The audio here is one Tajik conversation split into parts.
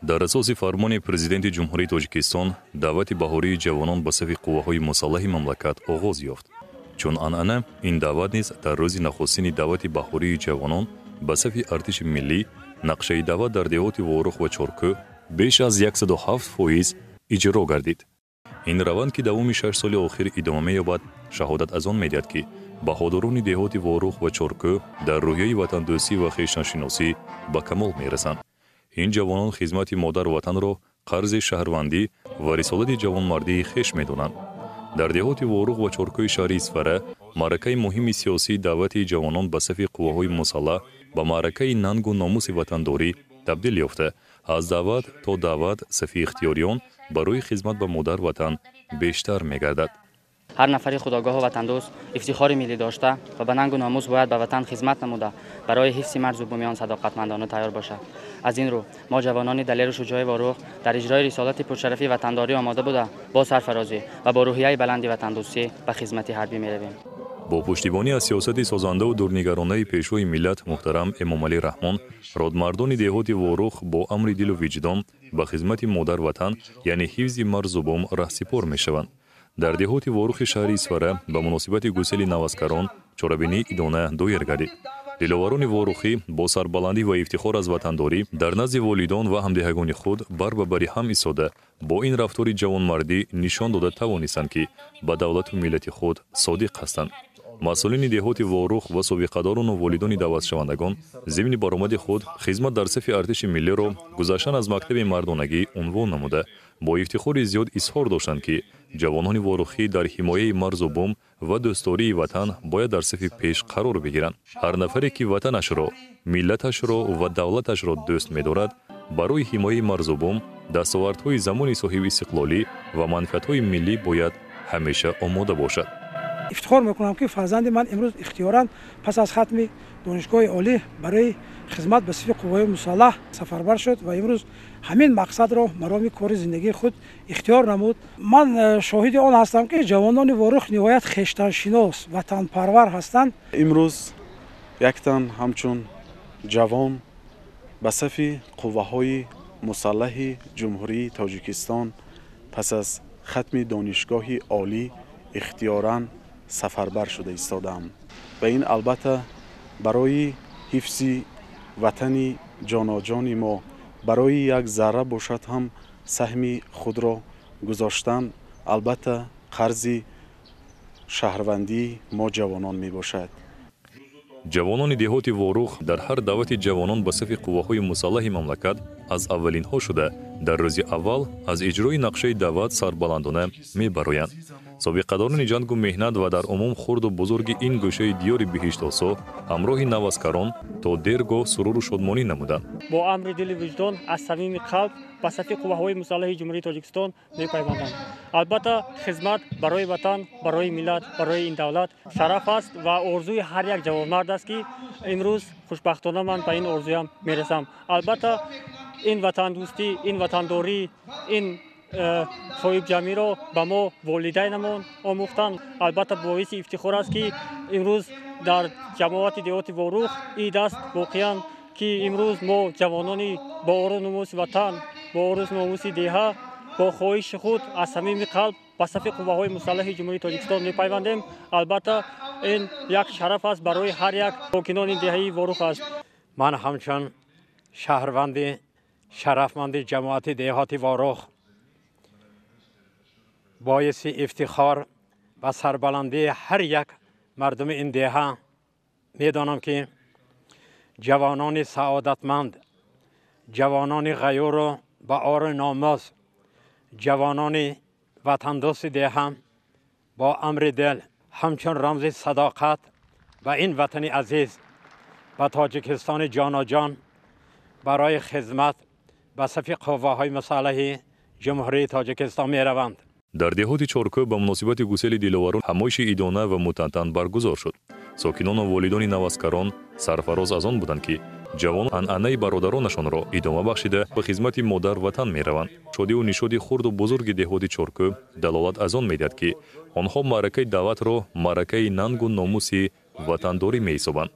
در اساس فرمان پرزیدنت جمهوری تاجیکستان دعوت بهاری جوانان به صف قوه‌های مسلح مملکت آغاز یافت. چون آنانه این دعوت نیز در روز نخستین دعوت بهاری جوانان به صف ارتش ملی نقشه دعوت در دهات وارخ و چرکو بیش از 107% اجرا گردید. این روند که دوام 6 سال اخیر ادامه یابد شهادت از آن می‌دهد که بهادران دهات وارخ و چرکو در روحیه وطن دوستی و خویشتن‌شناسی به کمال می‌رسند. این جوانان خدمت مادر وطن را قرض شهروندی و رسالت جوانمردی خویش می‌دانند. در دهات وارخ و چرکوی شهر اسفره معرکه مهم سیاسی دعوت جوانان به صف قوه‌های مسلح به معرکه ننگ و ناموس وطنداری تبدیل یافته. از دعوت تا دعوت صف اختیاریان برای خدمت به مادر وطن بیشتر می‌گردد. هر نفری خودآگاه و وطندوست افتخار ملی داشته و به ننگ و ناموس باید به وطن خدمت نموده برای حفظ مرز و بومیان صداقتمندانه تیار باشد. از این رو ما جوانان دلیر و شجاع وارخ در اجرای رسالت پرشرفی وطنداری آماده بوده با سرفرازی و با روحیه بلند وطندوستی به خدمت حربی می‌رویم. با پشتیبانی از سیاست سازنده و دورنگرانه پیشوای ملت محترم امام علی رحمان، رادمردان دهات وارخ با امر دل و وجدان به خدمت مادر وطن یعنی حفظ مرز و بوم رهسپار می‌شوند. در دهات وارخ شهر اسفره به مناسبت گسیل نوسکران چورابینی ادانه دایر گردید. دلاوران وارخی با سربلندی و افتخار از وطنداری در نزد والدان و همدیهگان خود بر به بری هم ایستاده با این رفتار جوانمردی نشان داده توانستند که به دولت و ملت خود صادق هستند. مسئولین دهات وارخ و سابقه‌داران و والدان دعوت شوندگان ضمن برآمد خود خدمت در صف ارتش ملی را گذشتن از مکتب مردانگی عنوان نموده با افتخار زیاد اظهار داشتند که جوانان وارخی در حمایه مرز و بوم و دوستداری وطن باید در صف پیش قرار بگیرند. هر نفری که وطنش را، ملتش را و دولتش را دوست می‌دارد برای حمایه مرز و بوم دستاوردهای زمان صاحب استقلالی و منفعت‌های ملی باید همیشه آماده باشد. افتخار میکنم که فرزند من امروز اختیاراً پس از ختم دانشگاه عالی برای خدمت به صف قوای مسلح سفربر شد و امروز همین مقصد را مرام کار زندگی خود اختیار نمود. من شاهد آن هستم که جوانان وارخ نهایت خویشتن‌شناس وطن پرور هستند. امروز یک تن همچون جوان به صف قوه‌های مسلح جمهوری تاجیکستان پس از ختم دانشگاه عالی اختیاراً سفربر شده ایستادم و این البته برای حفظ وطن جاناجان ما برای یک ذره باشد هم سهم خود را گذاشتن البته قرض شهروندی ما جوانان می باشد. جوانان دهات وارخ در هر دعوت جوانان به صف قوه‌های مسلح مملکت از اولین ها شده در روز اول از اجرای نقشه دعوت سربلندانه می‌برآیند. سابقه‌داران جنگ و مهنت و در عموم خرد و بزرگ این گوشه دیار بهشت آسا همراه نوسکران تا دیرگاه سرور و شادمانی نمودند. با امر دل وجدان از صمیم قلب به صف قوه‌های مسلح جمهوری تاجیکستان می‌پیوندم. البته خدمت برای وطن، برای ملت، برای این دولت شرف است و آرزوی هر یک جوانمرد است که امروز خوشبختانه من به این آرزویم میرسم. البته این وطن دوستی، این وطنداری، این صاحب جمعی را به ما والدینمان آموختند. البته باعث افتخار است که امروز در جماعت دهات وارخ این دست واقعا که امروز ما جوانانی با آرزوی ناموس وطن، با آرزوی ناموس دیها، با خواهش خود از صمیم قلب به صف قوه‌های مسلح جمهوری تاجیکستان می‌پیوندیم. البته این یک شرف است برای هر یک ساکنان دهه وارخ است. من همچون شهروند شرفمند جماعت دهات وارخ باعث افتخار و سربلندی هر یک مردم این دهه میدانم که جوانان سعادتمند، جوانان غیور و با آر ناموس، جوانان وطندوست دهه با امر دل همچون رمز صداقت و این وطن عزیز و تاجیکستان جاناجان برای خدمت به صف قوه‌های مسلح جمهوری تاجیکستان می روند. در دهات چرکو به مناسبت گسیل دلاوران همایش ادانه و متنتن برگزار شد. ساکنان و والدان نوسکران سرفراز از آن بودند که جوان انعنه برادرانشان را ادامه بخشیده به خدمت مادر وطن می روند. شادی و نشادی خرد و بزرگ دهات چرکو دلالت از آن می دهد که آنها معرکه دعوت را معرکه ننگ و ناموس ватандорӣ меҳисобанд.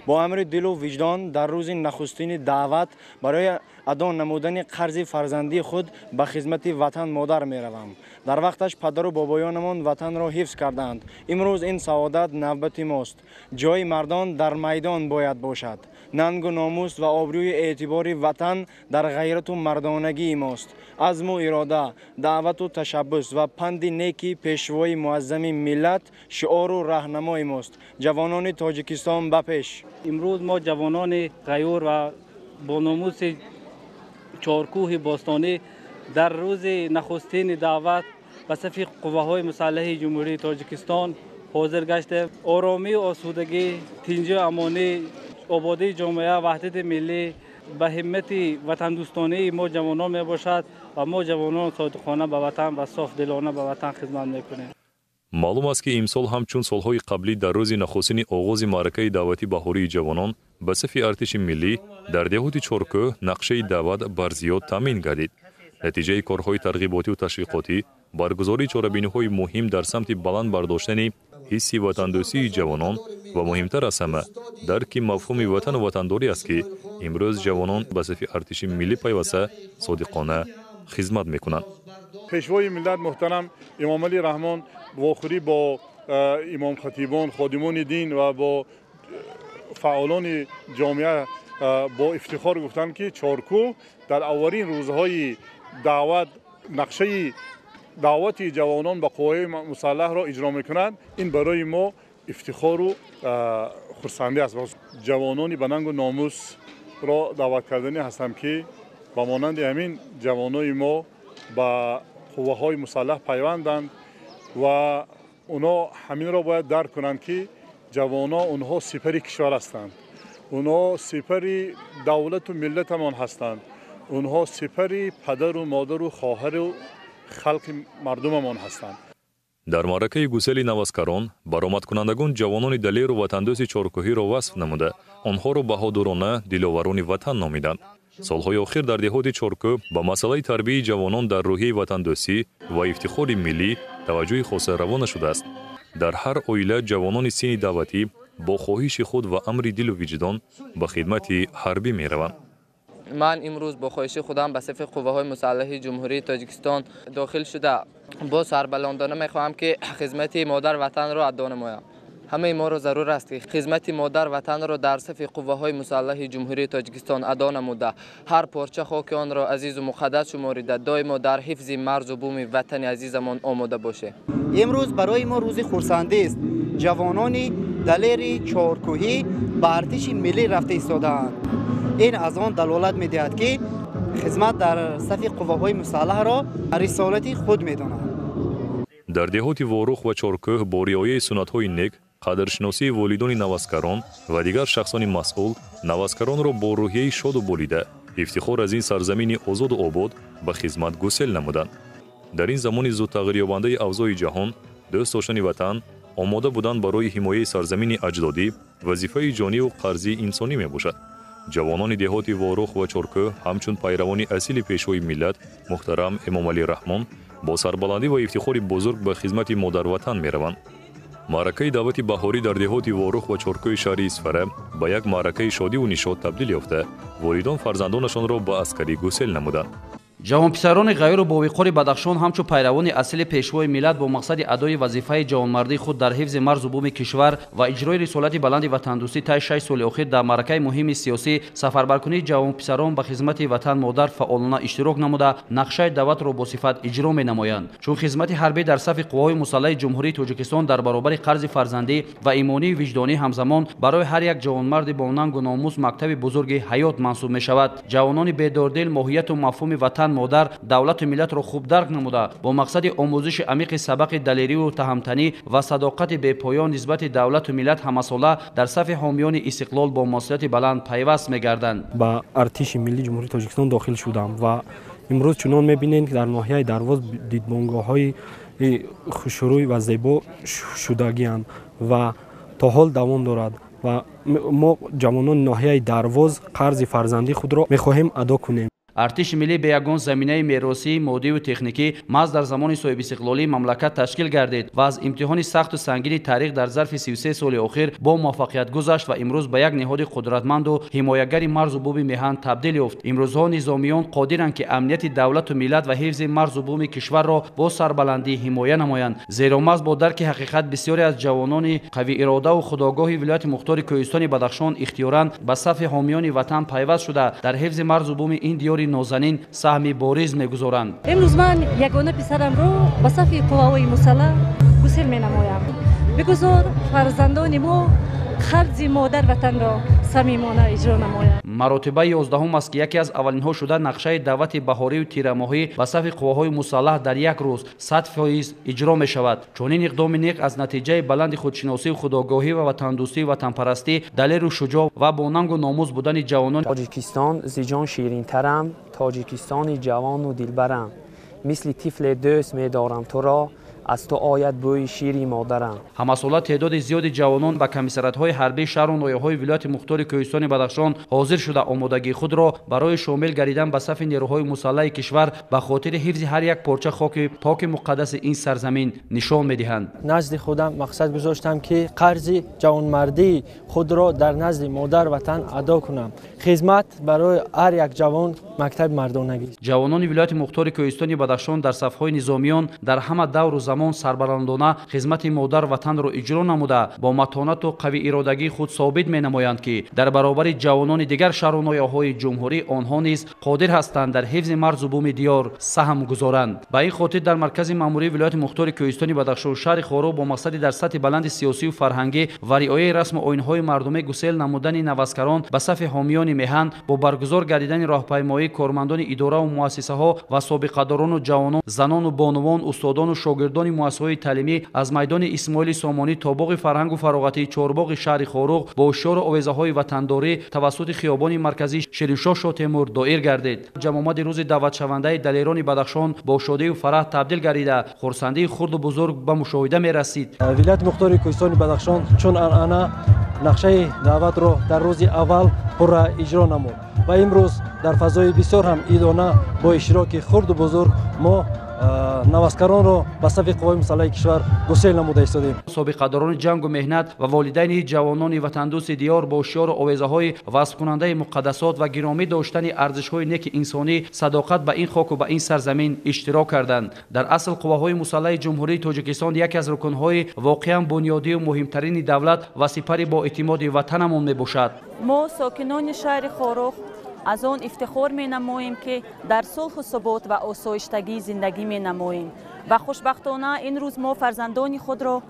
با امر دل و وجدان در روز نخستین دعوت برای ادا نمودن قرض فرزندی خود به خدمت وطن مادر می روم. در وقتش پدر و بابایانمان وطن را حفظ کردند. امروز این سعادت نوبت ماست. جای مردان در میدان باید باشد. ننگ و ناموس و آبروی اعتبار وطن در غیرت و مردانگی ماست. عزم و اراده، دعوت و تشبث و پند نیکی پیشوای معظم ملت شعار و راهنمای ماست. جوانان تاجیکستان بپیش. امروز ما جوانان غیور و با ناموس چارکوه باستانی در روز نخستین دعوت به صف قوه‌های مسلح جمهوری تاجیکستان حاضر گشته. آرامی و آسودگی، تنجی و امانی، آبادی جامعه، وحدت ملی به همت وطن دوستانه ما جوانان می باشد و ما جوانان صادقانه به وطن و صاف دلانه به وطن خدمت میکنیم. маълум аст ки имсол ҳамчун солҳои қаблӣ дар рӯзи нахустини оғози маъракаи даъвати баҳории ҷавонон ба сафи артиши миллӣ дар деҳоти чоркӯҳ нақшаи даъват барзиёд таъмин гардид. натиҷаи корҳои тарғиботӣ ва ташвиқотӣ баргузории чорабиниҳои муҳим дар самти баланд бардоштани ҳисси ватандӯстии ҷавонон ва муҳимтар аз ҳама дарки мафҳуми ватану ватандорӣ аст ки имрӯз ҷавонон ба сафи артиши миллӣ пайваста содиқона хизмат мекунанд. пешвои миллат муҳтарам имом Алӣ Раҳмон вохӯрӣ бо имом хатибон, ходимони дин ва бо фаъолони ҷомеа бо ифтихор гуфтанд ки чоркӯҳ дар аввалин рӯзҳои даъват нақшаи даъвати ҷавонон ба қувваҳои мусаллаҳро иҷро мекунад. ин барои мо ифтихору хурсандӣ аст. ҷавонони ба нангу номусро даъват карданӣ ҳастам ки ба монанди ҳамин ҷавонои мо ба қувваҳои мусаллаҳ пайванданд ва онҳо ҳаминро бояд дарк кунанд ки ҷавонон онҳо сипари кишвар ҳастанд. онҳо сипари давлату миллатамон ҳастанд. онҳо сипари падару модару хоҳару халқи мардумамон ҳастанд. дар маъракаи гусели наваскарон баромадкунандагон ҷавонони далеру ватандӯсти чоркӯҳиро васф намуда онҳоро баҳодурона диловарони ватан номиданд. солҳои охир дар деҳоти чоркӯ ба масъалаи тарбияи ҷавонон дар рӯҳияи ватандӯстӣ ва ифтихори миллӣ таваҷҷӯҳи хоса равона шудааст. дар ҳар оила ҷавонони синни даъватӣ бо хоҳиши худ ва амри дилу виҷдон ба хидмати ҳарбӣ мераванд. من امروز با خواهش خودم به صف قوه‌های مسلح جمهوری تاجیکستان داخل شده با سربلندانه میخواهم که خدمت مادر وطن را ادا نمایم. همه ما را ضرور است که خدمت مادر وطن را در صف قوه‌های مسلح جمهوری تاجیکستان ادا نموده هر پارچه خاک آن را عزیز و مقدس شماریده دائما در حفظ مرز و بوم وطن عزیزمان آماده باشه. امروز برای ما روز خرسندی است. جوانان دلیر چارکوهی به ارتش ملی رفته ایستاده‌اند. این از آن دلالت می‌دهد که خدمت در صف قوه‌های مسلح را رسالت خود می‌دانند. дар деҳоти ворух ва чоркӯҳ бо риояи суннатҳои нек қадршиносии волидони наваскарон ва дигар шахсони масъул наваскаронро бо рӯҳияи шоду болида ифтихор аз ин сарзамини озоду обод ба хизмат гусел намуданд. дар ин замони зудтағйирёбандаи авзои ҷаҳон дӯст доштани ватан омода будан барои ҳимояи сарзамини аҷдодӣ вазифаи ҷониву қарзии инсонӣ мебошад. ҷавонони деҳоти ворух ва чоркӯҳ ҳамчун пайравони асили пешвои миллат муҳтарам имом Алӣ Раҳмон бо сарбаландӣ ва ифтихори бузург ба хизмати модарватан мераванд. маъракаи даъвати баҳорӣ дар деҳоти ворух ва чоркӯҳи шаҳри Исфара ба як маъракаи шодиву нишод табдил ёфта волидон фарзандонашонро ба аскарӣ гусел намуданд. ҷавонписарони ғайру бовиқори Бадахшон ҳамчун пайравони асли пешвои миллат бо мақсади адои вазифаи ҷавонмардии худ дар ҳифзи марзу буми кишвар ва иҷрои рисолати баланди ватандӯстӣ таи 6 соли охир дар маъракаи муҳими сиёсӣ сафарбаркунии ҷавонписарон ба хизмати ватан модар фаъолона иштирок намуда нақшаи даъватро бо сифат иҷро менамоянд. чун хизмати ҳарбӣ дар сафи қувваҳои мусаллаҳи ҷумҳурии Тоҷикистон дар баробари қарзи фарзандӣ ва имонии виҷдонӣ ҳамзамон барои ҳар як ҷавонмарди бо нангу номус мактаби бузурги ҳаёт маҳсуб мешавад. ҷавонони бедордил моҳияту мафҳуми ватан модар давлату миллатро хуб дарк намуда бо мақсади омӯзиши амиқи сабақи далерию таҳамтанӣ ва садоқати бепоён нисбати давлату миллат ҳамасола дар сафи ҳомиёни истиқлол бо масъулияти баланд пайваст мегарданд. ба артиши миллии ҷумҳурии Тоҷикистон дохил шудам ва имрӯз чунон мебинем ки дар ноҳияи Дарвоз дидбонгоҳҳои хушрӯй ва зебо шудагианд ва то ҳол давом дорад ва мо ҷавонони ноҳияи Дарвоз қарзи фарзандии худро мехоҳем адо кунем. ارتش ملی به یگان زمینه میراثی مادی و تکنیکی محض در زمان صاحب استقلالی مملکت تشکیل گردید و از امتحان سخت و سنگین تاریخ در ظرف 33 سال اخیر با موفقیت گذشت و امروز به یک نهاد قدرتمند و حمایتگر مرز و بوم میهن تبدیل یافت. امروزها نظامیان قادرند که امنیت دولت و ملت و حفظ مرز و بوم کشور را با سربلندی حمایت نمایند، زیرا محض با درک حقیقت بسیاری از جوانان قوی اراده و خودآگاه ولایت مختار کوهستان بدخشان اختیاراً به صف حامیان وطن پیوست شده در حفظ مرز و بوم این دیار نازنین سهم بارز می‌گذارند. امروز من یگانه پسرم را به صف قوای مسلح گسیل می‌نمایم. بگذار فرزندان ما خرج مادر وطن را صمیمانه اجرا نمایند. مراتبه 11 است که یکی از اولین ها شده نقشه دعوت بهاری و تیرماهی به صف قواهای مسلح در یک روز 100% اجرا می شود. چون این اقدام نیک از نتیجه بلند خودشناسی و خودآگاهی و وطن دوستی و وطن پرستی دلیر و شجاع و با ننگ و ناموس بودن جوانان تاجیکستان زیجان شیرین ترم، تاجیکستانی جوان و دلبرم، مثل طفل دوست می دارم تو را، از تو آید بوی شیری مادرم. همساله تعداد زیاد جوانان به کمیسریات‌های حربی شهر و ناحیه‌های ولایت مختار کوهستان بدخشان حاضر شده آمادگی خود را برای شامل گردیدن به صف نیروهای مسلح کشور به خاطر حفظ هر یک پارچه خاک پاک مقدس این سرزمین نشان می‌دهند. نزد خودم مقصد گذاشتم که قرض جوانمردی خود را در نزد مادر وطن ادا کنم. خدمت برای هر یک جوان مکتب مردانگی است. جوانان ولایت مختار کوهستان بدخشان در صف‌های نظامیان در همه دور و زمان سربلندانه خدمت مادر وطن را اجرا نموده با متانت و قوی ارادگی خود ثابت می‌نمایند که در برابر جوانان دیگر شهر و ناحیه‌های جمهوری آنها نیز قادر هستند در حفظ مرز و بوم دیار سهم گذارند. به این خاطر در مرکز مأموری ولایت مختار کوهستان بدخشان شهر خارو با مقصد در سطح بلند سیاسی و فرهنگی و رعایت رسم و آیین‌های مردمی گسیل نمودن نوسکران به صف حامیان میهن با برگزار گردیدن راهپیمایی کارمندان اداره و مؤسسه‌ها و سابقه‌داران و جوانان، زنان و بانوان، استادان و شاگردان مؤسسه‌های تعلیمی از میدان اسماعیل سامانی تا باغ فرهنگ و فراغتی چهارباغ شهر خاروق با هشیار آویزه‌های وطنداری توسط خیابان مرکزی شیرینشاه شاه تیمور دایر گردید. جمع‌آمد روز دعوت شونده دلیران بدخشان با شادی و فرح تبدیل گردیده خرسندی خرد و بزرگ به مشاهده می‌رسید. ولایت مختار کوهستان بدخشان چون انا نقشه دعوت را در روز اول پر اجرا نمود و امروز در فضای بسیار هم ایدانه با اشتراک خرد و بزرگ ما نوسکران را به صف قوای مسلح کشور گسیل نموده ایستادیم. سابقه‌داران جنگ و مهنت و والدین جوانان وطن دوست دیار با شعار و آویزه‌های وصف کننده مقدسات و گرامی داشتن ارزش‌های نیک انسانی صداقت به این خاک و به این سرزمین اشتراک کردند. در اصل قواهای مسلح جمهوری تاجیکستان یکی از رکن‌های واقعاً بنیادی و مهمترین دولت و سپری با اعتماد وطنمان میباشد. ما ساکنان شهر خاروق از آن افتخار می نماییم که در صلح و ثبات و آسایشتگی زندگی می نماییم و خوشبختانه این روز ما فرزندان خود را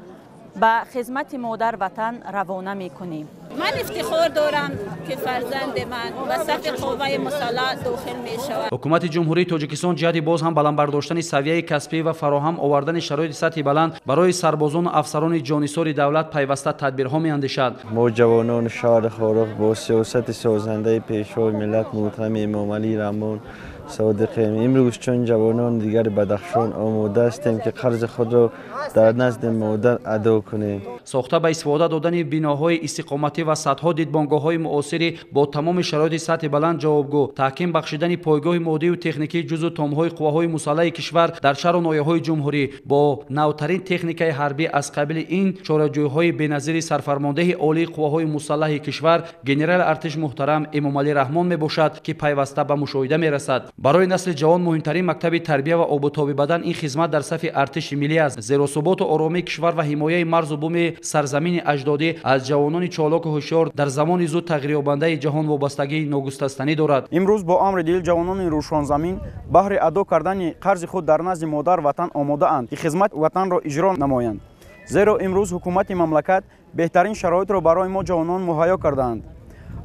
به خدمت مادر وطن روانه می کنیم. من افتخار دارم که فرزند من به صف قوای مسلح داخل می شود. حکومت جمهوری تاجیکستان جهت باز هم بلند برداشتن سویه کسبی و فراهم آوردن شرایط سطح بلند برای سربازان و افسران جانسار دولت پیوسته تدبیرها می اندیشد. ما جوانان شهر خاروق با سیاست سازنده پیشوای ملت محترم امام علی رحمان صادقیم امروز چون جوانان دیگر بدخشان آماده هستیم که قرض خود را در نزد مادر ادا کنیم. ساخته به استفاده دادن بناهای استقامتی و صدها دیدبانگاه‌های معاصری با تمام شرایط سطح بلند جوابگو، تحکیم بخشیدن پایگاه مادی و تکنیکی جزو تام‌های قواهای مسلح کشور در شهر و ناحیه‌های جمهوری با نوترین تکنیکای حربی از قبیل این چاره‌جویی‌های بی‌نظیر سرفرمانده عالی قواهای مسلح کشور گنرال ارتش محترم امام علی رحمان میباشد که پیوسته به مشاهده میرسد. برای نسل جوان مهمترین مکتب تربیت و آب و تاب بدن این خدمت در صف ارتش ملی است. زیر ثبات و آرامی کشور و حمایت مرز و بوم سرزمین اجدادی از جوانان چالاک و هوشیار در زمان زود تغییر یابنده جهان وابستگی ناگسستنی دارد. امروز با امر دل جوانان روشن زمین بهر ادا کردن قرض خود در نزد مادر وطن آماده اند که خدمت وطن را اجرا نمایند. زیرا امروز حکومت مملکت بهترین شرایط را برای ما جوانان مهیا کردند.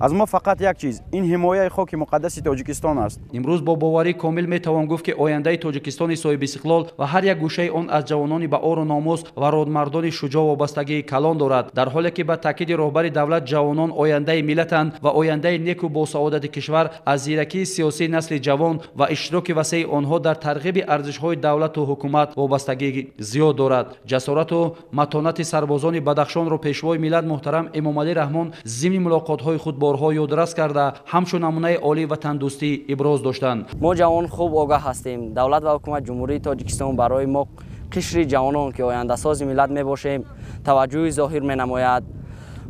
از ما فقط یک چیز این حمایت خاک مقدس تاجیکستان است. امروز با باوری کامل میتوان گفت که آینده تاجیکستان صاحب استقلال و هر یک گوشه آن از جوانان با آر و ناموس و رادمردان شجاع وابستگی کلان دارد، در حالی که با تاکید رهبر دولت جوانان آینده ملتند و آینده نیک و با سعادت کشور. از زیرکی سیاسی نسل جوان و اشتراک وسیع آنها در ترغیب ارزش‌های دولت و حکومت وابستگی زیاد دارد. جسارت و متانت سربازان بدخشان را پیشوای ملت محترم امام علی رحمان ضمن ملاقات‌های خود با корҳо ёдрас карда ҳамчун намунаи олии ватандӯстӣ иброз доштанд. мо ҷавон хуб огаҳ ҳастем. Давлат ва ҳукумат ҷумҳурии Тоҷикистон барои мо қишри ҷавонон ки ояндасози миллат мебошем таваҷҷӯҳи зоҳир менамояд.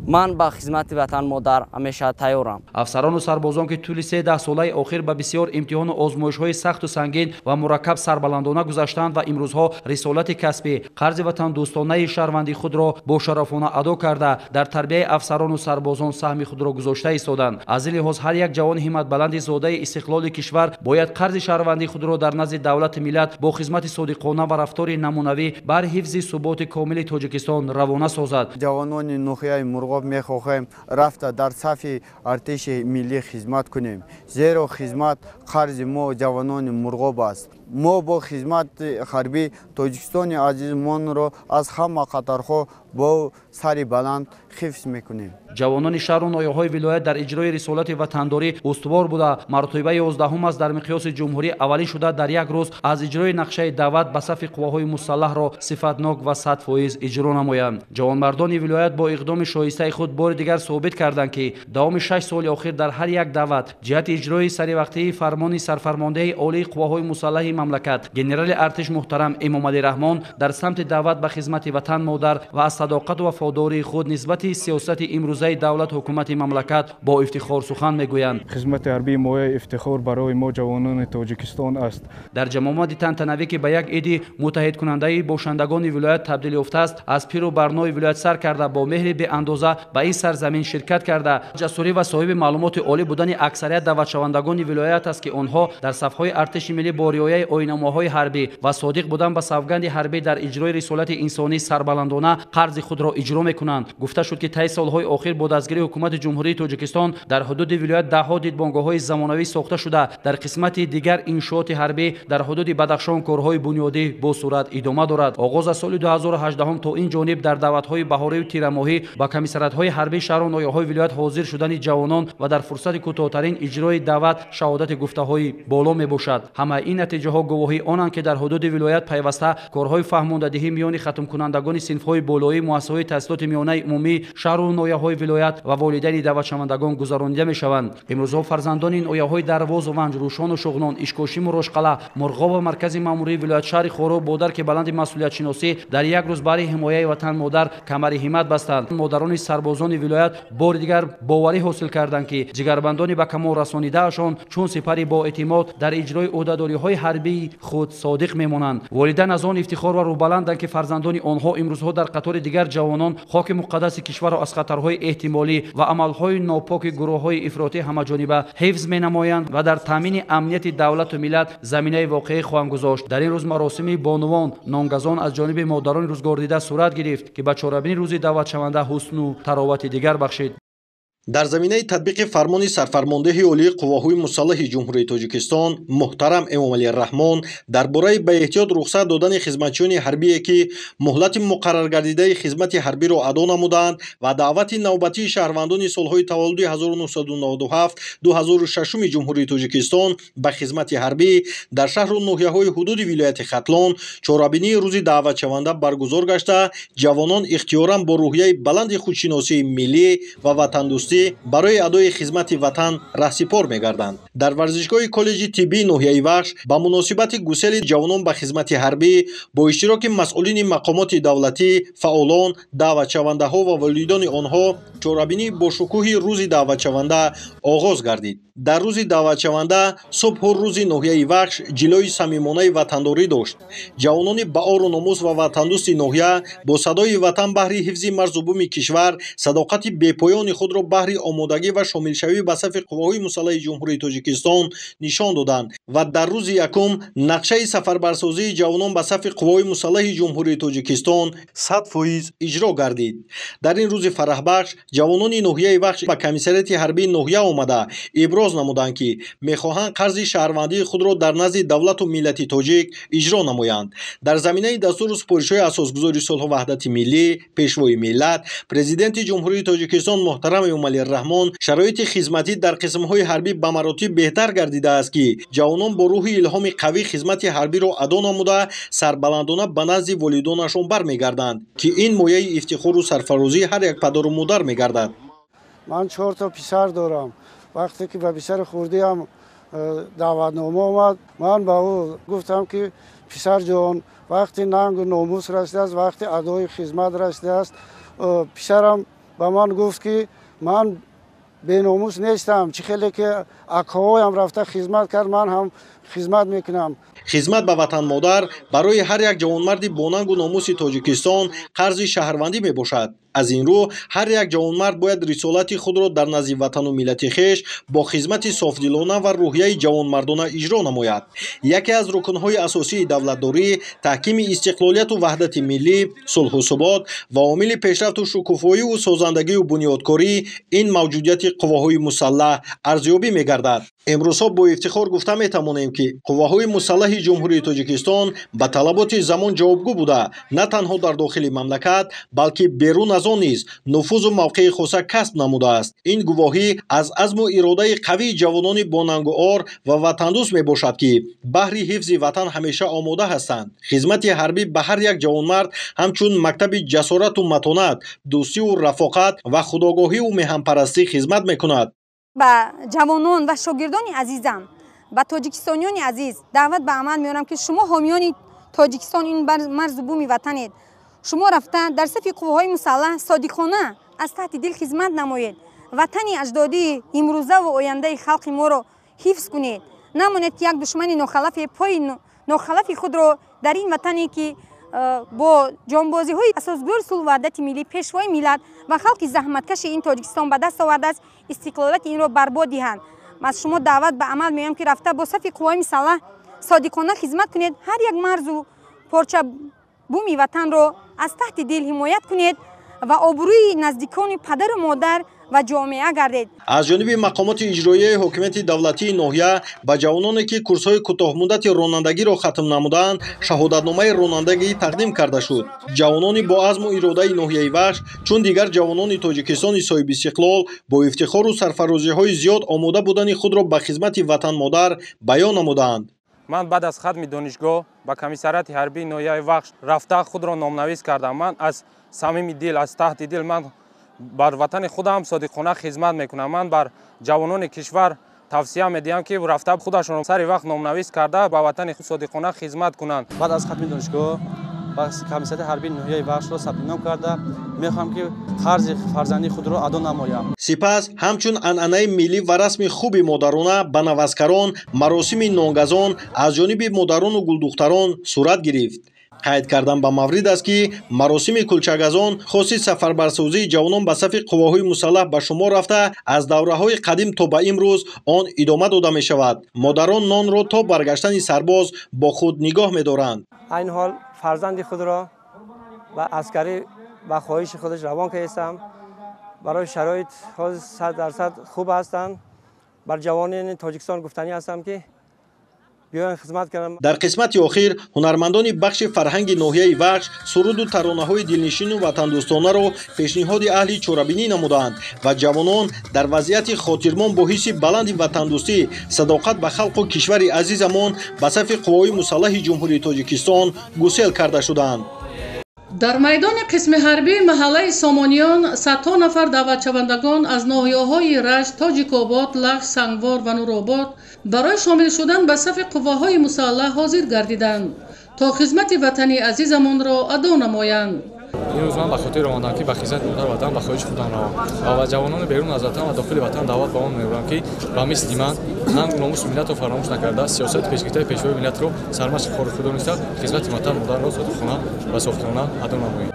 ман ба хизмати ватан модар ҳамеша тайёрам. афсарону сарбозон ки тӯли 13 солаи охир ба бисёр имтиҳону озмоишҳои сахту сангин ва мураккаб сарбаландона гузаштанд ва имрӯзҳо рисолати касбӣ қарзи ватандӯстонаи шаҳрвандии худро бошарафона адо карда дар тарбияи афсарону сарбозон саҳми худро гузошта истоданд. аз ин лиҳоз ҳар як ҷавони ҳиматбаланди зодаи истиқлоли кишвар бояд қарзи шаҳрвандии худро дар назди давлати миллат бо хизмати содиқона ва рафтори намунавӣ бар ҳифзи суботи комили Тоҷикистон равона созад. ҷавонони нухияи мурғоб мехоҳем рафта дар сафи артиши миллӣ хизмат кунем, зеро хизмат қарзи мо ҷавонони мурғоб аст. мо бо хизмати ҳарбӣ Тоҷикистони азизмонро аз ҳама қатархо бо сари баланд ҳифз мекунем. ҷавонони шаҳру ноҳияҳои вилоят дар иҷрои рисолати ватандорӣ устувор буда мартабаи 11 аст дар миқёси ҷумҳурӣ аввалин шуда дар як рӯз аз иҷрои нақшаи даъват ба сафи қувваҳои мусаллаҳро сифатнок ва 100% иҷро намоянд. ҷавонмардони вилоят бо иқдоми шоистаи худ бори дигар собит карданд ки давоми 6 соли охир дар ҳар як даъват ҷиҳати иҷрои саривақтии фармони сарфармондаи олии қувваҳои мусаллаҳи мамлакат генерали артиш муҳтарам Эмомалӣ Раҳмон дар самти даъват ба хизмати ватан модар ва аз садоқату вафодории худ нисбати сиёсати имрӯзаи давлат ҳукумати мамлакат бо ифтихор сухан мегӯянд. хизмати ҳарбии мояи ифтихор барои мо ҷавонони Тоҷикистон аст. дар ҷамомади тантанавӣ ки ба як иди муттаҳидкунандаи бошандагони вилоят табдил ёфтааст аз пиру барнои вилоят сар карда бо меҳри беандоза ба ин сарзамин ширкат карда ҷасурӣ ва соҳиби маълумоти олӣ будани аксарият даъватшавандагони вилоят аст ки онҳо дар сафҳои артиши миллӣ бо риояи оинномаҳои ҳарбӣ ва содиқ будан ба савганди ҳарбӣ дар иҷрои рисолати инсонӣ сарбаландона қарзи худро иҷро мекунанд. гуфта шуд ки таи солҳои охир бо дастгирии ҳукумати ҷумҳурии Тоҷикистон дар ҳудуди вилоят даҳҳо дидбонгоҳҳои замонавӣ сохта шуда дар қисмати дигар иншооти ҳарбӣ дар ҳудуди Бадахшон корҳои бунёдӣ бо сурат идома дорад. оғоз аз соли 2018 то ин ҷониб дар даъватҳои баҳорию тирамоҳӣ ба комиссариатҳои ҳарбӣ шаҳру ноҳияҳои вилоят ҳозир шудани ҷавонон ва дар фурсати кӯтоҳтарин иҷрои даъват шаҳодати гуфтаҳои боло мебошад. ҳамаи ин натиҷаҳо гувоҳии онанд ки дар ҳудуди вилоят пайваста корҳои фаҳмондадиҳӣ миёни хатмкунандагони синфҳои болоии муассисаҳои таҳсилоти миёнаи умумӣ шаҳру ноҳияҳои вилоят ва волидайни даъватшавандагон гузаронида мешаванд. имрӯзҳо фарзандони ноҳияҳои Дарвозу Ванҷ, Рӯшону Шуғнон, Ишкошиму Рошқала, Мурғоб ва маркази маъмурии вилоят шаҳри Хору бо дарки баланди масъулиятшиносӣ дар як рӯз баҳри ҳимояи ватан модар камари ҳиммат бастанд. модарони сарбозони вилоят бори дигар боварӣ ҳосил карданд ки ҷигарбандони ба камол расонидаашон чун сипари боэътимод дар иҷрои ӯҳдадориҳои ҳарбии худ содиқ мемонанд. волидайн аз он ифтихор ва рӯбаланданд ки фарзандони онҳо имрӯзҳо дар қатори дигар ҷавонон хоки муқаддаси кишварро аз хатарҳои эҳтимолӣ ва амалҳои нопоки гурӯҳҳои ифротӣ ҳамаҷониба ҳифз менамоянд ва дар таъмини амнияти давлату миллат заминаи воқеӣ хоҳанд гузошт. дар ин рӯз маросими бонувон нонгазон аз ҷониби модарони рӯзгордида сурат гирифт ки ба чорабини рӯзи даъватшаванда ҳусну таровати дигар бахшид. дар заминаи татбиқи фармони сарфармондаи олии қувваҳои мусаллаҳи ҷумҳурии Тоҷикистон муҳтарам Эмомалӣ Раҳмон дар бораи ба эҳтиёт рухсат додани хизматчиёни ҳарбие ки муҳлати муқарраргардидаи хизмати ҳарбиро адо намуданд ва даъвати навбатии шаҳрвандони солҳои таваллуди 1997-2006 ҷумҳурии Тоҷикистон ба хизмати ҳарбӣ дар шаҳру ноҳияҳои ҳудуди вилояти Хатлон чорабинии рӯзи даъватшаванда баргузор гашта ҷавонон ихтиёран бо рӯҳияи баланди худшиносии миллӣ ва ватандӯстӣ барои адои хизмати ватан раҳсипор мегарданд. дар варзишгоҳи коллеҷи тиббии ноҳияи Вахш ба муносибати гусели ҷавонон ба хизмати ҳарбӣ бо иштироки масъулини мақомоти давлатӣ, фаъолон, даъватшавандаҳо ва волидони онҳо чорабинии бошукӯҳи рӯзи даъватшаванда оғоз гардид. дар рӯзи даъватшаванда субҳу рӯзи ноҳияи Вахш ҷилои самимонаи ватандорӣ дошт. ҷавонони баору номус ва ватандӯсти ноҳия бо садои ватан баҳри ҳифзи марзубуми кишвар садоқати бепоёни худро баҳри омодагӣ ва шомилшавӣ ба сафи қувваҳои мусаллаҳи ҷумҳурии Тоҷикистон нишон доданд ва дар рӯзи якум нақшаи сафарбарсозии ҷавонон ба сафи қувваҳои мусаллаҳи ҷумҳурии Тоҷикистон 100% иҷро гардид. дар ин рӯзи фараҳбахш ҷавонони ноҳияи Вахш ба комиссарияти ҳарбии ноҳия омада иброз намуданд ки мехоҳанд қарзи шаҳрвандии худро дар назди давлату миллати тоҷик иҷро намоянд. дар заминаи дастуру супоришҳои асосгузори сулҳу ваҳдати миллӣ пешвои миллат президенти ҷумҳурии Тоҷикистон муҳтарам Эмомалӣ Раҳмон шароити хизматӣ дар қисмҳои ҳарбӣ ба маротиб беҳтар гардидааст ки ҷавонон бо рӯҳи илҳоми қавӣ хизмати ҳарбиро адо намуда сарбаландона ба назди волидонашон бармегарданд ки ин мояи ифтихору сарфарозии ҳар як падару модар мегардад. من 4 تا پسر دارم. وقتی که به پسر خوردی هم دعوتنامه آمد، من به او گفتم که پسر جان وقتی ننگ و ناموس رسیده است، وقتی ادای خدمت رسیده است. پسرم به من گفت که من به ناموس نیستم، چه خیلی که اکاهایم رفته خدمت کرد، من هم خدمت میکنم. خدمت به وطن مادر برای هر یک جوانمردی با ننگ و ناموس تاجیکستان قرض شهروندی می باشد. از این رو هر یک جوانمرد باید رسالت خود را در نزد وطن و ملت خویش با خدمت صافدلانه و روحیه جوانمردانه اجرا نماید. یکی از رکنهای اساسی دولتداری تحکیم استقلالیت و وحدت ملی، صلح و ثبات و عامل پیشرفت و شکوفایی و سازندگی و بنیادکاری این موجودیت قواهای مسلح ارزیابی می‌گردد. امروزها با افتخار گفته می‌توانیم که قواهای مسلح جمهوری تاجیکستان به طلبات زمان جوابگو بوده، نه تنها در داخل مملکت بلکه بیرون از آن نیز نفوذ و موقع خاصه کسب نموده است. این گواهی از عزم و اراده قوی جوانان با ننگ و عار و وطندوست میباشد که بهر حفظ وطن همیشه آماده هستند. خدمت حربی به هر یک جوانمرد همچون مکتب جسارت و متانت، دوستی و رفاقت و خودآگاهی و میهنپرستی خدمت میکند. با جوانان و شاگردان عزیزم و تاجیکستانیان عزیز دعوت به عمل میارم که شما حامیان تاجیکستان این مرز بوم وطنید. شما رفتن در صف قواهای مسلح صادقانه از تحت دل خدمت نمایید. وطن اجدادی امروزه و آینده خلق ما را حفظ کنید. نمانید که یک دشمن ناخلف پای ناخلف خود را در این وطنی که با جانبازی های اساسگذار صلح و وحدت ملی پیشوای ملت و خلق زحمتکش این تاجیکستان به دست آورده است، استقلالیت این را برباد دهند. من از شما دعوت به عمل میام که رفته با صف قوای مسلح صادقانه خدمت کنید. هر یک مرز و پارچه بومی وطن را از تحت دل حمایت کنید و آبروی نزدیکان پدر و مادر و جامعه گردید. از جانب مقامات اجرایی حکومت دولتی ناحیه به جوانانی که کورس‌های کوتاه مدت رانندگی را ختم نمودند شهادتنامه رانندگی تقدیم کرده شد. جوانانی با عزم و اراده ناحیه وحش چون دیگر جوانان تاجیکستان صاحب استقلال با افتخار و سرفرازی‌های زیاد آماده بودن خود را به خدمت وطن مادر بیان نمودند. من بعد از ختم دانشگاه به کمیسریات حربی ناحیه وحش رفته خود را نامنویس کردم. من از صمیم دل از تحت دل من بر وطن خودم صادقانه خدمت میکنم. من بر جوانان کشور توصیه میدهم که رفته خودشون سر وقت نامنویس کرده به وطن خود صادقانه خدمت کنند. بعد از ختم دانشگاه با کمیسریات حربی ناحیه وحش را ثبت نام کرده میخوام که قرض فرزندی خود را ادا نمایم. سپس همچون انعنه ملی و رسم خوب مادرانه به نوزکران مراسم نانگزان از جانب مادران و گلدختران صورت گرفت. قید کردن به مورد است که مراسم کلچگزان خاصی سفربرسازی جوانان به صف قواهای مسلح به شما رفته از دوره‌های قدیم تا به امروز آن ادامه داده می شود. مادران نان را تا برگشتن سرباز با خود نگاه می دارند. این حال فرزند خود را و عسکری و خواهش خودش روان کردم. برای شرایط 100% خوب هستند. بر جوانان تاجیکستان گفتنی هستم که بیاین خدمت کنم. در قسمت اخیر هنرمندان بخش فرهنگ ناحیه وحش سرود و ترانه‌های دلنشین و وطندوستانه را پیشنهاد اهل چورابینی نمودند و جوانان در وضعیت خاطرمان با حس بلند وطندوستی صداقت به خلق و کشور عزیزمان به صف قوای مسلح جمهوری تاجیکستان گسیل کرده شدند. در میدان قسم حربی محله سامانیان صدها نفر دعوتشوندگان از ناحیه‌های رشت، تاجیک‌آباد، لخ، سنگوار و نورآباد برای شامل شدن به صف قواهای مسلح حاضر گردیدند تا خدمت وطنی عزیزمان را ادا نمایند. امروز من به خاطر رانندگی به خدمت مادر وطن به خواهش خودم و جوانان بیرون از وطن و داخل وطن دعوت به آن می‌برم که با مثل من ننگ و ناموس ملت را فراموش نکرده سیاست پیشگیری پیشوای ملت را سرمشق خارج دانسته خدمت وطن مادر را صادقانه و صافدلانه ادا نمایید.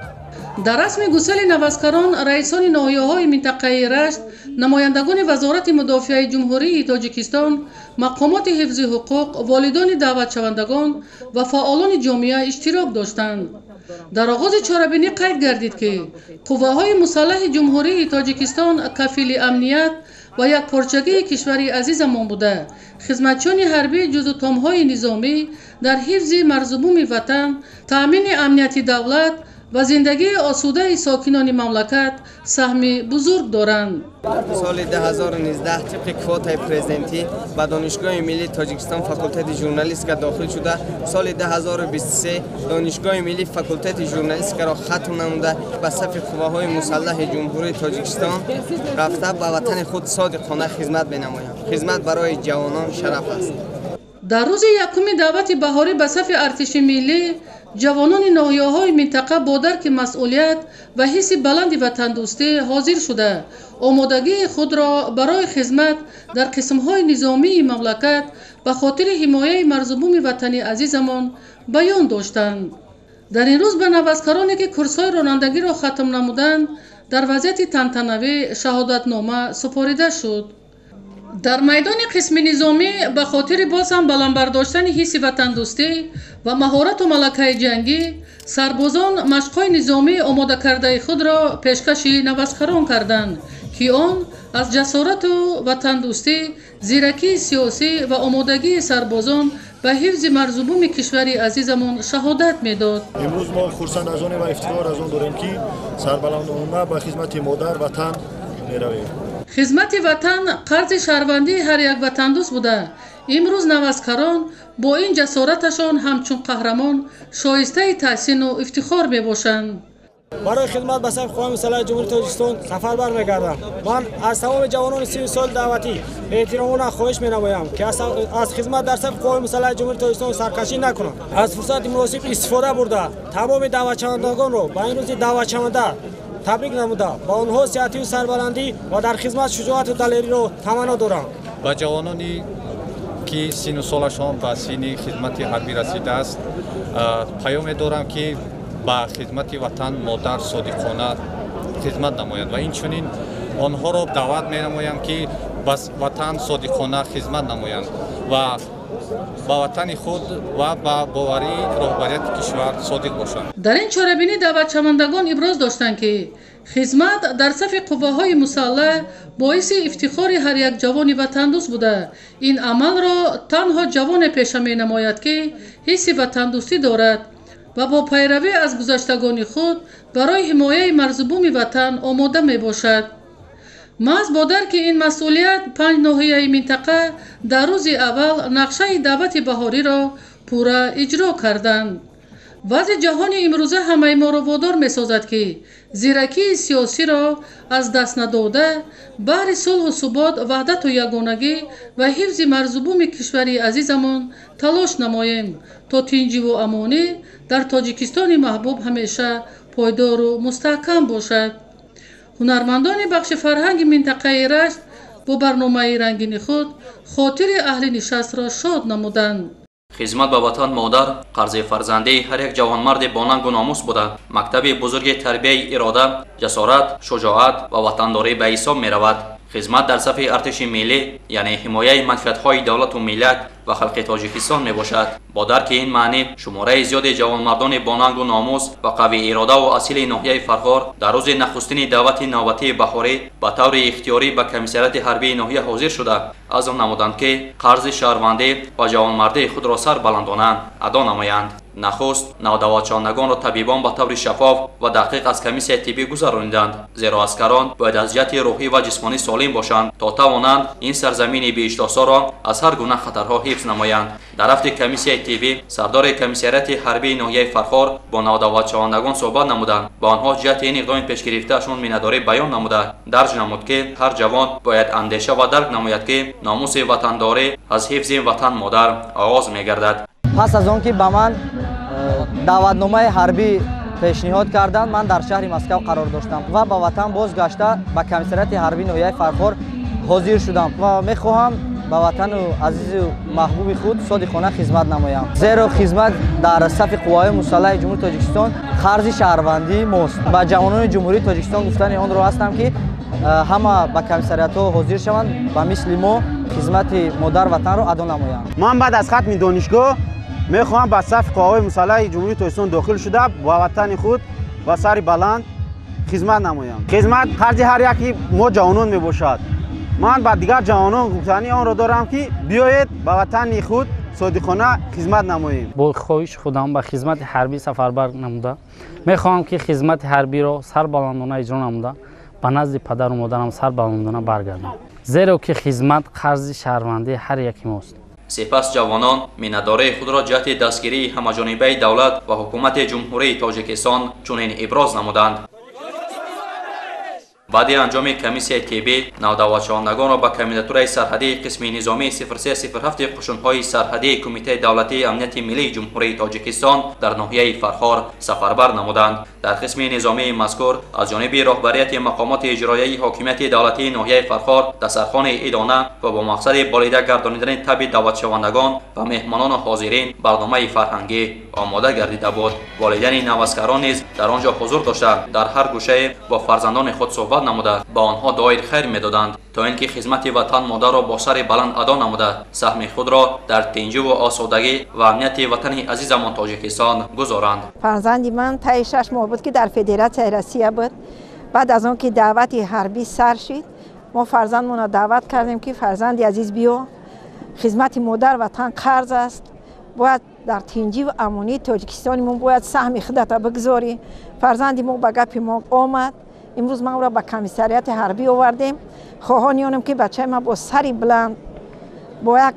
در رسم گسیل نوزکران، رئیسان ناحیه‌های منطقه رشت، نمایندگان وزارت مدافع جمهوری تاجیکستان، مقامات حفظ حقوق، والدان دعوتشوندگان و فعالان جامعه اشتراک داشتند. در آغاز چاره‌بینی قید گردید که قواهای مسلح جمهوری تاجیکستان کفیل امنیت و یک پارچگی کشور عزیزمان بوده، خدمتچیان حربی جزو تام‌های نظامی در حفظ مرز بوم وطن، تأمین امنیت دولت و زندگی آسوده ساکنان مملکت سهم بزرگ دارند. سال 2019 طبق کوتای پرزنتی به دانشگاه ملی تاجیکستان فاکولته ژورنالیستیک داخل شده. سال 2023 دانشگاه ملی فاکولته ژورنالیستیک را ختم نموده به صف قواهای مسلح جمهوری تاجیکستان رفته به وطن خود صادقانه خدمت بنمایم. خدمت برای جوانان شرف است. در روز یکم دعوت بهاری به صف ارتش ملی، جوانان ناحیه‌های منطقه با درک مسئولیت و حس بلند وطن دوستی حاضر شده آمادگی خود را برای خدمت در قسم‌های نظامی مملکت به خاطر حمایت مرزبوم وطن عزیزمان بیان داشتند. در این روز به نوزکارانی که کورس‌های رانندگی را ختم نمودند در وضعیت تنتنوی شهادتنامه سپاریده شد. در میدان قسم نظامی به خاطر باز هم بلند برداشتن حس وطن دوستی و مهارت و ملکه جنگی، سربازان مشق‌های نظامی آماده کرده خود را پیشکش نوزکاران کردند که آن از جسارت و وطن دوستی، زیرکی سیاسی و آمادگی سربازان به حفظ مرزبوم کشور عزیزمان شهادت میداد. امروز ما خرسند از آن و افتخار از آن داریم که سربلندانه به خدمت مادر وطن میرویم. خدمت وطن قرض شهروندی هر یک وطن دوست بوده. امروز نوزکاران با این جسارتشان همچون قهرمان شایسته تحسین و افتخار می باشند. برای خدمت به صف قوای مسلح جمهوری تاجیکستان سفربر می‌گردم. من از تمام جوانان 30 سال دعوتی احترامانه خواهش می‌نمایم که از خدمت در صف قوای مسلح جمهوری تاجیکستان سرکشی نکنند. از فرصت مناسب استفاده برده تمام دعوتشوندگان را به این روز دعوتشونده تبریک نموده با آنها صحتی و سربلندی و در خدمت شجاعت و دلیری را تمنا دارم. با جوانانی که سن و سالشان به سن خدمت حربی رسیده است پیام دارم که با خدمت وطن مادر صادقانه خدمت نمایند و اینچنین آنها را دعوت می نمایم که بس وطن صادقانه خدمت نمایند و با وطن خود و با باوری رهبریت کشور صادق باشند. در این چاره‌بینی دعوتشوندگان ابراز داشتند که خدمت در صف قواهای مسلح باعث افتخار هر یک جوان وطن دوست بوده. این عمل را تنها جوان پیشه می نماید که حس وطن دوستی دارد و با پیروی از گذشتگان خود برای حمایت مرزبوم وطن آماده می باشد. محض با درک این مسئولیت 5 ناحیه منطقه در روز اول نقشه دعوت بهاری را پورا اجرا کردند. وضع جهان امروزه همه ما را وادار می سازد که زیرکی سیاسی را از دست نداده بهر صلح و ثبات، وحدت و یگانگی و حفظ مرزبوم کشور عزیزمان تلاش نماییم تا تنجی و امانی در تاجیکستان محبوب همیشه پایدار و مستحکم باشد. هنرمندان بخش فرهنگ منطقه رشت با برنامه رنگین خود خاطر اهل نشست را شاد نمودند. خدمت به وطن مادر قرض فرزندی هر یک جوانمرد با ننگ و ناموس بوده. مکتب بزرگ تربیه اراده، جسارت، شجاعت و وطنداری به حساب می رود. خدمت در صف ارتش ملی یعنی حمایت منفعت‌های دولت و ملت و خلق تاجیکستان می باشد. با درک این معنی شماره زیاد جوانمردان با ننگ و ناموس و قوی اراده و اصیل ناحیه فرخار در روز نخستین دعوت نوبتی بهاری به طور اختیاری به کمیسریت حربی ناحیه حاضر شده از آن نمودند که قرض شهروندی و جوانمردی خود را سر بلندانند ادا نمایند. نخست نودواتشاندگان را طبیبان به طور شفاف و دقیق از کمیسیه طبی گذراندند، زیرا عسکران باید از جهت روحی و جسمانی سالم باشند تا توانند این سرزمین بی اشتهاسا را از هر گونه خطرها حفظ نمایند. در رفت کمیسیه طبی سردار کمیسریت حربی ناحیه فرخار با نودواتشاندگان صحبت نمودند، با آنها جهت این اقدام پیش گرفتهشان مینداری بیان نموده درج نمود که هر جوان باید اندیشه و درک نماید که ناموس وطنداری از حفظ وطن مادر آغاز میگردد. پس از آن که به من دعوتنامه حربی پیشنهاد کردند، من در شهر مسکو قرار داشتم و به وطن بازگشته به کمیسریت حربی ناحیه فرخار حاضر شدم و میخواهم به وطن عزیز و محبوب خود صادقانه خدمت نمایم، زیرا خدمت در صف قوای مسلح جمهوری تاجیکستان خرج شهروندی ماست. به جوانان جمهوری تاجیکستان گفتن آن را هستم که همه به کمیسریت ها حاضر شوند و مثل ما خدمت مادر وطن را ادا نمایند. من بعد از ختم دانشگاه میخواهم به صف قوای مسلح جمهوری تاجیکستان داخل شده با وطن خود و سر بلند خدمت نمایم. خدمت خرج هر یکی ما جوانان میباشد. من با دیگر جوانان گفتنی آن را دارم که بیایید به وطن خود صادقانه خدمت نماییم. با خواهش خودم به خدمت حربی سفربر نموده میخواهم که خدمت حربی را سربلندانه اجرا نموده به نزد پدر و مادرم سربلندانه برگردم، زیرا که خدمت قرض شهروندی هر یکی ماست. سپس جوانان منتداری خود را جهت دستگیری همه‌جانبه دولت و حکومت جمهوری تاجیکستان چنین ابراز نمودند. بعد انجام کمیسیای تیبی نودواتشوندگان را به کاندیداتورای سرحدی قسم نظامی 0307 قشون‌های سرحدی کمیته دولتی امنیت ملی جمهوری تاجیکستان در ناحیه فرخار سفربر نمودند. در قسم نظامی مذکور از جانب رهبریت مقامات اجرایی حاکمیت دولتی ناحیه فرخار دسترخوان عیدانه و با مقصد بالیده گردانیدن تب دعوتشوندگان و مهمانان حاضرین برنامه فرهنگی آماده گردیده بود. والدین نوزکران نیز در آنجا حضور داشتند. در هر گوشه با فرزندان خود صحبت نموده با آنها دعای خیر می‌دادند تا اینکه خدمت وطن مادر را با سر بلند ادا نموده سهم خود را در تنجی و آسودگی و امنیت وطن عزیزمان تاجیکستان گذارند. فرزندی من تا 6 ماه بود که در فدراسیون روسیه بود. بعد از اون که دعوت حربی سر شد ما فرزندمون را دعوت کردیم که فرزندی عزیز بیا خدمت مادر وطن قرض است، باید در تنجی و امنیت تاجیکستانمون باید سهم خودت بگذاری. فرزندی ما به گپ ما آمد. امروز ما را به کمیسریات حربی آوردیم. خواهانیم که بچه ما با سری بلند با یک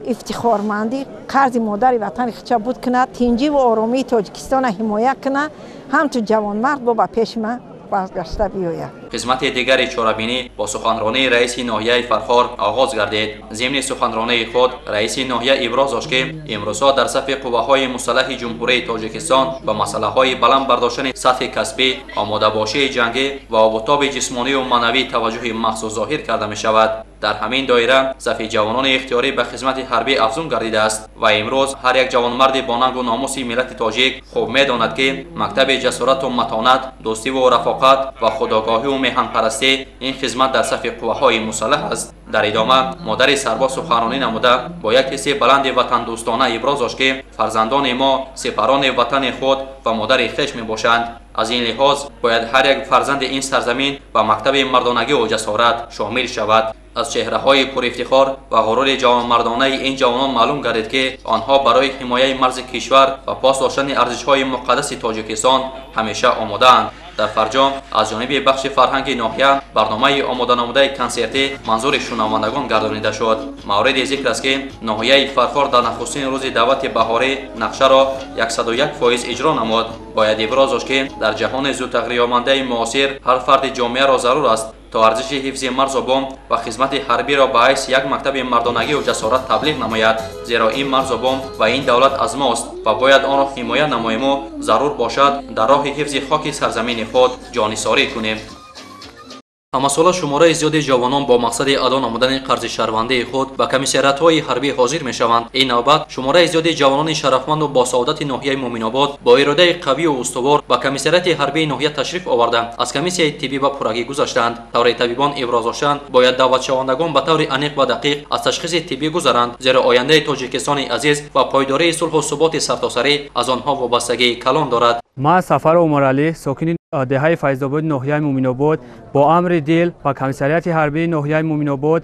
افتخارمندی قرض مادر وطن خچه بود کنه، تنجی و آرامی تاجیکستان حمایت کنه، همچون جوانمرد با پیش ما بازگشته بیاید. خدمت دیگر چاره‌بینی با سخنرانی رئیس ناحیه فرخار آغاز گردید. ضمن سخنرانی خود رئیس ناحیه ابراز داشت که امروزها در صف قوه‌های مسلح جمهوری تاجیکستان با مسئله‌های بلند برداشتن سطح کسبی، آماده باشی جنگی و آبوتاب جسمانی و معنوی توجه مخصوص ظاهر کرده می شود. در همین دایره صف جوانان اختیاری به خدمت حربی افزون گردیده است و امروز هر یک جوانمرد با ننگ و ناموس ملت تاجیک خوب می‌داند که مکتب جسارت و متانت، دوستی و رفاقت و خودآگاهی و میهن پرستی این خدمت در صف قوه‌های مسلح است. در ادامه مادر سرباز سخنرانی نموده با یک حس بلند وطن دوستانه ابراز داشت که فرزندان ما سپران وطن خود و مادر خویش میباشند. از این لحاظ باید هر یک فرزند این سرزمین و مکتب مردانگی و جسارت شامل شود. از چهره‌های پر افتخار و غرور جوانمردانه این جوانان معلوم گردید که آنها برای حمایت مرز کشور و پاس داشتن ارزش‌های مقدس تاجیکستان همیشه آماده‌اند. در فرجام از جانب بخش فرهنگ ناحیه برنامه آماده نموده کنسرتی منظور شنوندگان گردانیده شد. مورد ذکر است که ناحیه فرخار در نخستین روز دعوت بهاری نقشه را 101% اجرا نمود. باید ابراز داشت که در جهان زود تغییر یابنده معاصر هر فرد جامعه را ضرور است تا ارزش حفظ مرز و بام و خدمت حربی را به حیث یک مکتب مردانگی و جسارت تبلیغ نماید، زیرا این مرز و بام و این دولت از ماست و باید آن را حمایت نماییم و ضرور باشد در راه حفظ خاک سرزمین خود جانثاری کنیم. همساله شماره زیادی جوانان با مقصد ادا نمودن قرض شهروندی خود به کمیسریات‌های حربی حاضر می‌شوند. این نوبت شماره زیادی جوانان شرفمند و با سعادت ناحیه مومن‌آباد با اراده قوی و استوار به کمیسریات حربی ناحیه تشریف آوردند. از کمیسیای طبی به پرگی گذشتند. طور طبیبان ابراز داشتند باید دعوتشوندگان به طور عمیق و دقیق از تشخیص طبی گذرند، زیرا آینده تاجیکستان عزیز و پایداری صلح و ثبات سرتاسری از آنها وابستگی کلان دارد. ما سفر عمرعلی ساکن دهه فیض‌آباد ناحیه مومن‌آباد با امر دل و کمیسریات حربی ناحیه مومن‌آباد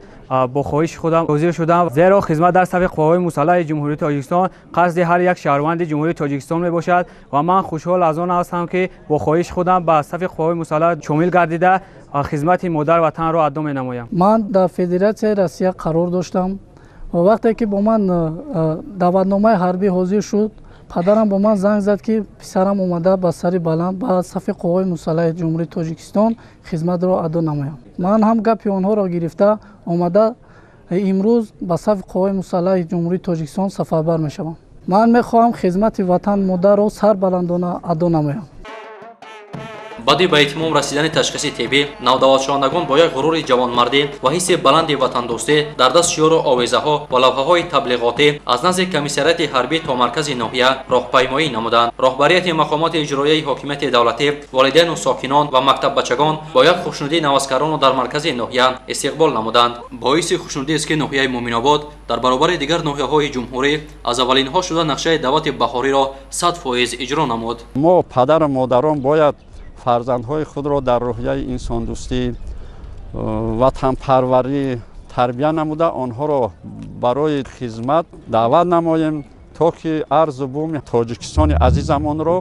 با خواهش خودم حاضر شدم، زیرا خدمت در صف قوه‌های مسلح جمهوری تاجیکستان قصد هر یک شهروند جمهوری تاجیکستان میباشد و من خوشحال از آن هستم که با خواهش خودم به صف قوه‌های مسلح شامل گردیده خدمت مادر وطن را ادا می‌نمایم. من در فدراسیون روسیه قرار داشتم و وقتی که با من دعوتنامه حربی حاضر شد پدرم با من زنگ زد که پسرم اومده با سری بلند با صف قوای مسلح جمهوری تاجیکستان خدمت را ادا نمایم. من هم گپ آنها را گرفته اومده امروز با صف قوای مسلح جمهوری تاجیکستان سفربر میشوم. من میخواهم خدمت وطن مادر را سر بلندانه ادا نمایم. بعد به اتمام رسیدن تشخیص طبی نودواتشوندگان با یک غرور جوانمردی و حس بلند وطن دوستی در دست شعار و آویزه ها و لوحه های تبلیغاتی از نزد کمیسریات حربی تا مرکز ناحیه راهپیمایی نمودند. رهبریت مقامات اجرایی حاکمیت دولتی، والدین و ساکنان و مکتب بچگان با یک خوشنودی نوزکران را در مرکز ناحیه استقبال نمودند. باعث خوشنودی است که ناحیه مومن‌آباد در برابر دیگر ناحیه‌های جمهوری از اولینها شده نقشه دعوت بهاری را 100% اجرا نمود. ما پدر و مادران باید فرزندهای خود را در روحیه انسان دوستی، وطن پروری тарбия намуда онҳоро барои хизмат даъват намоем то ки арзу буми тоҷикистони азизамонро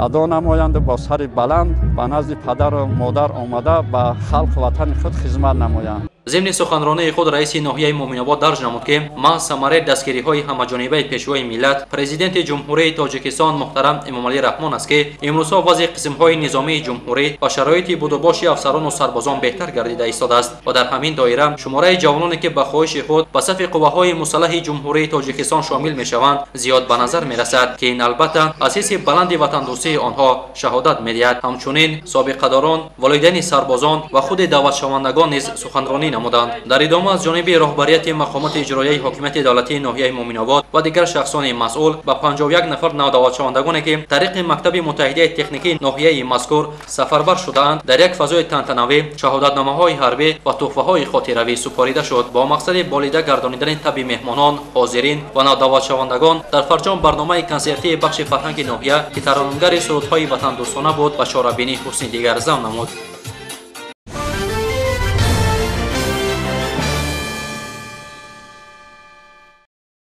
адо намоянд, бо сари баланд ба назди падару модар омада ба халқ ватани худ хизмат намоянд. ضمن سخنرانی خود رئیس ناحیه مومن‌آباد درج نمود که ما ثمره دستگیری‌های همه‌جانبه پیشوای ملت پرزیدنت جمهوری تاجیکستان محترم امامعلی رحمان است که امروزها وضع قسم‌های نظامی جمهوری و شرایط بود و باش افسران و سربازان بهتر گردیده ایستاده است و در همین دایره شماره جوانانی که به خواهش خود به صف قواهای مسلح جمهوری تاجیکستان شامل می‌شوند زیاد به نظر می‌رسد که این البته اساس بلند وطن‌دوستی آنها شهادت می‌دهد. همچنین سابقه‌داران، والدین سربازان و خود دعوت شوندگان نیز سخنرانی نمودند. در ادامه از جانب رهبریت مقامات اجرایی حاکمیت دولتی ناحیه مومن‌آباد و دیگر شخصان مسئول به 51 نفر نودعوت شوندگانی که طریق مکتب متحده تکنیکی ناحیه مذکور سفربر شده‌اند در یک فضای تنتنوی شهادتنامه‌های حربی و تحفه‌های خاطروی سپاریده شد با مقصد بالیده گردانیدن تب مهمانان، حاضرین و نودعوت شوندگان در فرجام برنامه کنسرتی بخش فرهنگ ناحیه که ترانه‌گر سرودهای وطن دوستانه بود و شاربینی حسنی دیگر زم نمود.